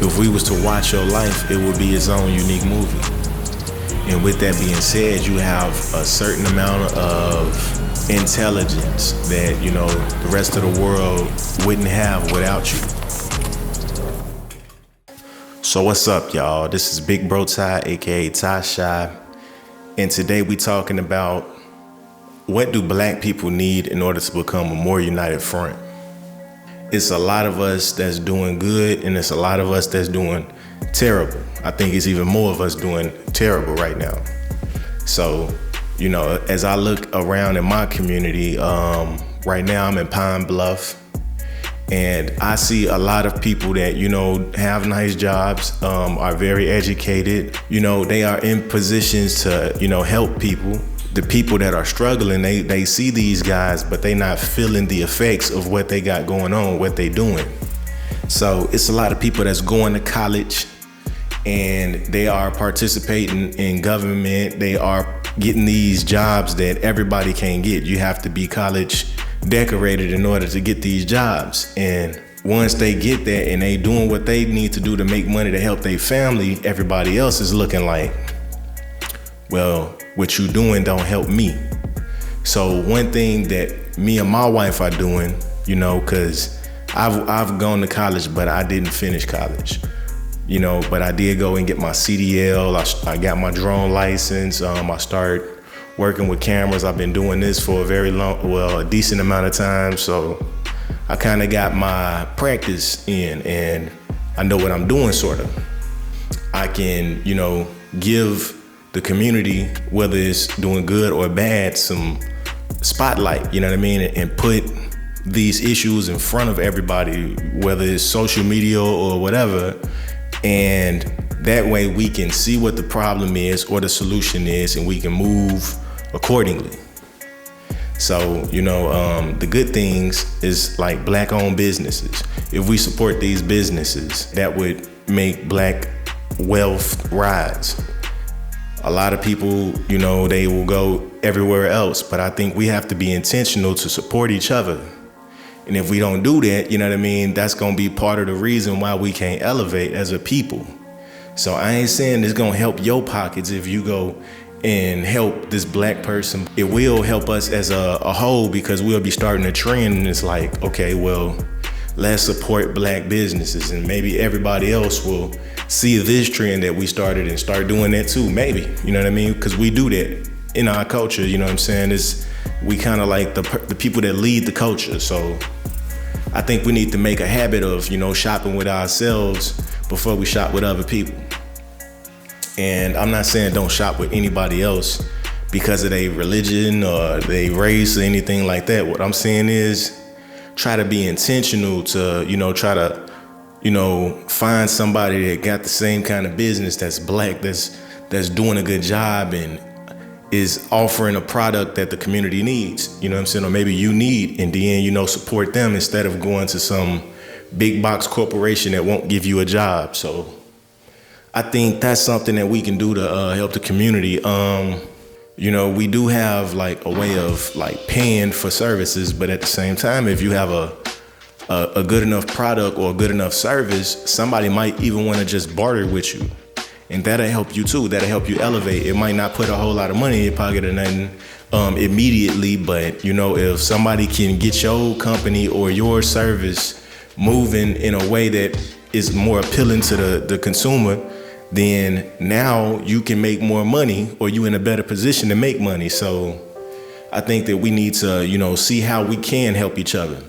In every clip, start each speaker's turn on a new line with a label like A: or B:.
A: if we was to watch your life, it would be its own unique movie. And with that being said, you have a certain amount of intelligence that, the rest of the world wouldn't have without you. So what's up, y'all? This is Big Bro Ty, aka Ty Shy. And today we talking about what do black people need in order to become a more united front. It's a lot of us that's doing good, and it's a lot of us that's doing terrible. I think it's even more of us doing terrible right now. So, as I look around in my community, right now I'm in Pine Bluff, and I see a lot of people that, have nice jobs, are very educated. They are in positions to, help people. The people that are struggling, they see these guys, but they not feeling the effects of what they got going on, what they doing. So it's a lot of people that's going to college and they are participating in government. They are getting these jobs that everybody can't get. You have to be college decorated in order to get these jobs. And once they get there and they doing what they need to do to make money to help their family, everybody else is looking like, well, what you doing don't help me. So one thing that me and my wife are doing, cause I've gone to college, but I didn't finish college, but I did go and get my CDL. I got my drone license. I started working with cameras. I've been doing this for a decent amount of time. So I kind of got my practice in and I know what I'm doing, sort of. I can, give the community, whether it's doing good or bad, some spotlight, and put these issues in front of everybody, whether it's social media or whatever. And that way we can see what the problem is or the solution is, and we can move accordingly. So, the good things is like black-owned businesses. If we support these businesses, that would make black wealth rise. A lot of people, they will go everywhere else, but I think we have to be intentional to support each other. And if we don't do that, that's gonna be part of the reason why we can't elevate as a people. So I ain't saying it's gonna help your pockets if you go and help this black person. It will help us as a whole, because we'll be starting a trend, and it's like, okay, well, let's support black businesses, and maybe everybody else will see this trend that we started and start doing that too, maybe, because we do that in our culture, we kind of like the people that lead the culture. So I think we need to make a habit of, shopping with ourselves before we shop with other people. And I'm not saying don't shop with anybody else because of their religion or their race or anything like that. What I'm saying is try to be intentional to, try to, find somebody that got the same kind of business that's black, that's doing a good job and is offering a product that the community needs, or maybe you need, and then, support them instead of going to some big box corporation that won't give you a job. So I think that's something that we can do to help the community. We do have like a way of like paying for services, but at the same time, if you have a good enough product or a good enough service, somebody might even want to just barter with you. And that'll help you too. That'll help you elevate. It might not put a whole lot of money in your pocket or nothing immediately, but if somebody can get your company or your service moving in a way that is more appealing to the consumer, then now you can make more money, or you in a better position to make money. So I think that we need to, see how we can help each other.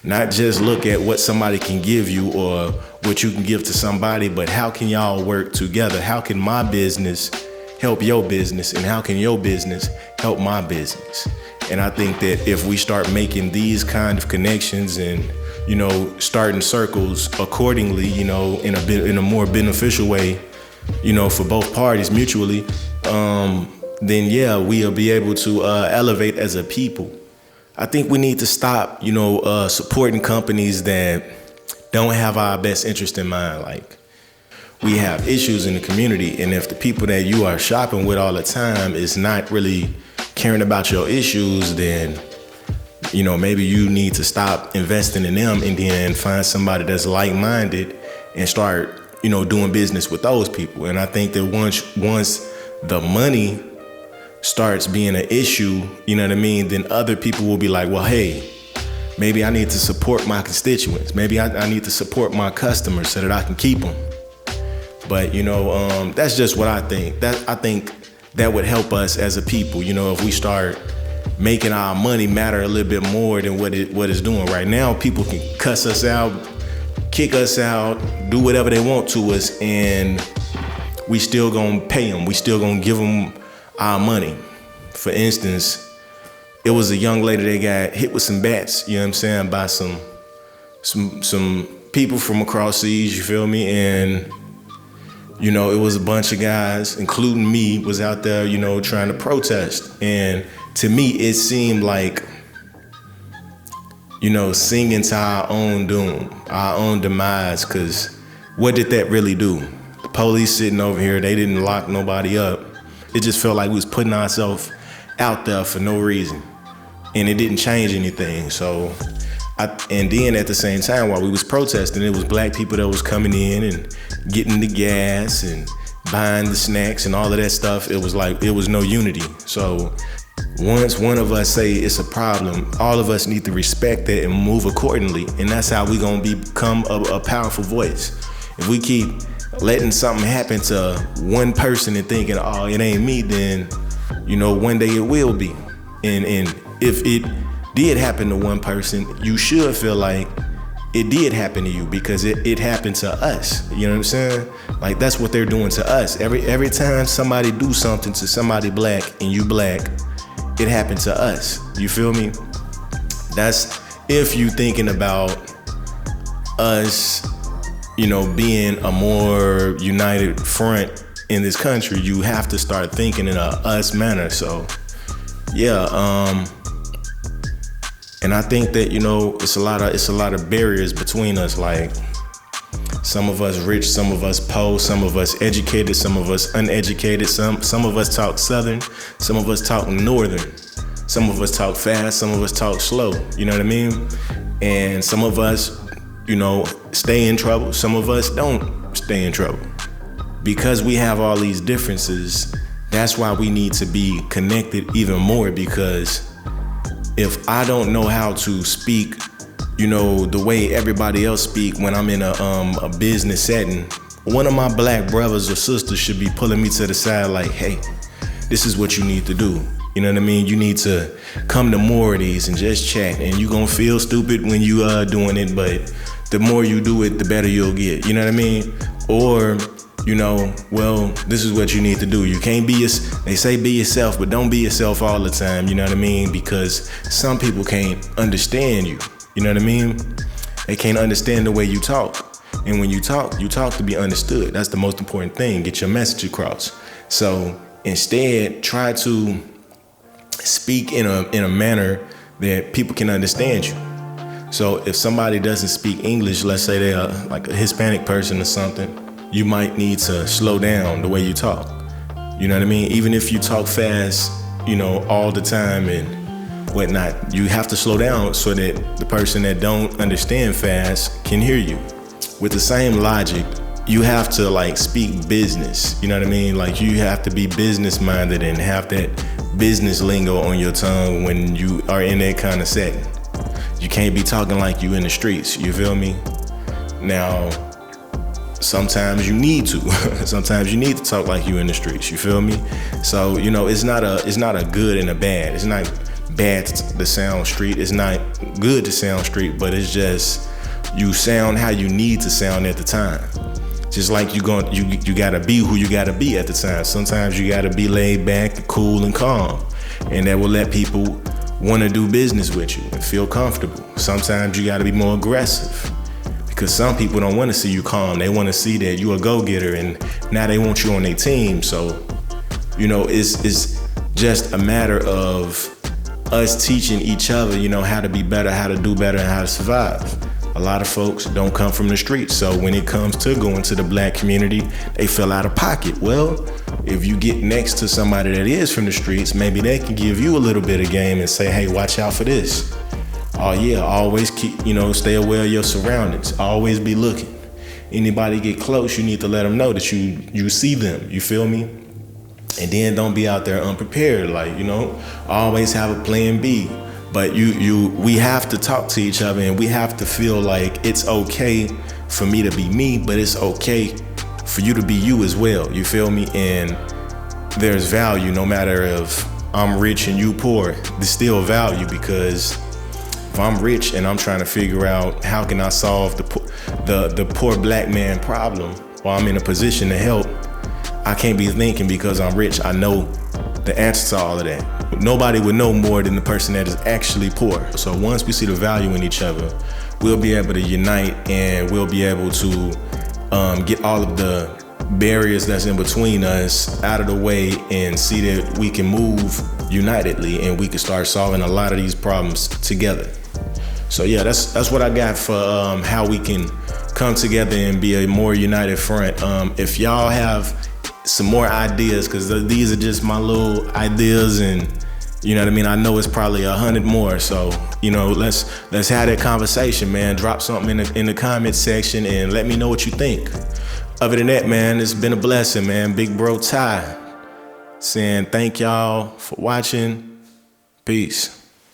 A: Not just look at what somebody can give you or what you can give to somebody, but how can y'all work together? How can my business help your business, and how can your business help my business? And I think that if we start making these kind of connections and, starting circles accordingly, in a more beneficial way, for both parties mutually, then yeah, we'll be able to elevate as a people. I think we need to stop, supporting companies that don't have our best interest in mind. Like, we have issues in the community, and if the people that you are shopping with all the time is not really caring about your issues, then, maybe you need to stop investing in them and then find somebody that's like-minded and start doing business with those people. And I think that once the money starts being an issue, you know what I mean, then other people will be like, well, hey, maybe I need to support my constituents. Maybe I need to support my customers so that I can keep them. But, that's just what I think. I think that would help us as a people, if we start making our money matter a little bit more than what it's doing right now. People can cuss us out, kick us out, do whatever they want to us, and we still gonna pay them. We still gonna give them our money. For instance, it was a young lady that got hit with some bats, by some people from across seas, you feel me? And, it was a bunch of guys, including me, was out there, trying to protest. And to me, it seemed like, singing to our own doom, our own demise, because what did that really do? The police sitting over here, they didn't lock nobody up. It just felt like we was putting ourselves out there for no reason. And it didn't change anything. So, and then at the same time, while we was protesting, it was black people that was coming in and getting the gas and buying the snacks and all of that stuff. It was like, it was no unity. So once one of us say it's a problem, all of us need to respect that and move accordingly. And that's how we gonna become a powerful voice. If we keep letting something happen to one person and thinking, oh, it ain't me, then, one day it will be. And if it did happen to one person, you should feel like it did happen to you because it happened to us. You know what I'm saying? Like, that's what they're doing to us. Every time somebody do something to somebody black and you black, it happened to us. You feel me? That's if you thinking about us, being a more united front in this country, you have to start thinking in a us manner. So, yeah, and I think that, it's a lot of barriers between us. Like, some of us rich, some of us poor, some of us educated, some of us uneducated, some of us talk Southern, some of us talk Northern, some of us talk fast, some of us talk slow, you know what I mean? And some of us, stay in trouble, some of us don't stay in trouble. Because we have all these differences, that's why we need to be connected even more, because if I don't know how to speak, the way everybody else speak when I'm in a business setting, one of my black brothers or sisters should be pulling me to the side like, hey, this is what you need to do. You know what I mean? You need to come to more of these and just chat. And you're gonna feel stupid when you are doing it, but the more you do it, the better you'll get. You know what I mean? Or, well, this is what you need to do. You can't they say be yourself, but don't be yourself all the time. You know what I mean? Because some people can't understand you. You know what I mean? They can't understand the way you talk. And when you talk to be understood. That's the most important thing. Get your message across. So instead, try to speak in a manner that people can understand you. So if somebody doesn't speak English, let's say they're like a Hispanic person or something, you might need to slow down the way you talk. You know what I mean? Even if you talk fast, all the time and whatnot, you have to slow down so that the person that don't understand fast can hear you. With the same logic, you have to speak business. You know what I mean? Like, you have to be business minded and have that business lingo on your tongue when you are in that kind of setting. You can't be talking like you in the streets, you feel me? Now, sometimes you need to. Sometimes you need to talk like you in the streets, you feel me? So, it's not a good and a bad. It's not bad to sound street. It's not good to sound street, but it's just you sound how you need to sound at the time. Just like you gotta be who you gotta be at the time. Sometimes you gotta be laid back, cool, and calm, and that will let people want to do business with you and feel comfortable. Sometimes you got to be more aggressive because some people don't want to see you calm. They want to see that you a go-getter, and now they want you on their team. So, it's just a matter of us teaching each other, how to be better, how to do better, and how to survive. A lot of folks don't come from the streets, so when it comes to going to the black community, they feel out of pocket. Well, if you get next to somebody that is from the streets, maybe they can give you a little bit of game and say, hey, watch out for this. Oh yeah, always keep, stay aware of your surroundings. Always be looking. anybody get close, you need to let them know that you see them. You feel me? And then don't be out there unprepared. Like, always have a plan B. But we have to talk to each other, and we have to feel like it's okay for me to be me, but it's okay for you to be you as well. You feel me? And there's value no matter if I'm rich and you poor. There's still value, because if I'm rich and I'm trying to figure out how can I solve the poor black man problem, or I'm in a position to help, I can't be thinking because I'm rich I know the answer to all of that. Nobody would know more than the person that is actually poor. So once we see the value in each other, we'll be able to unite, and we'll be able to get all of the barriers that's in between us out of the way, and see that we can move unitedly, and we can start solving a lot of these problems together. So yeah, that's what I got for how we can come together and be a more united front. If y'all have some more ideas, because these are just my little ideas, and you know what I mean, I know it's probably 100 more. So let's have that conversation, man. Drop something in the comment section and let me know what you think. Other than that, man, it's been a blessing, man. Big Bro Ty saying thank y'all for watching. Peace.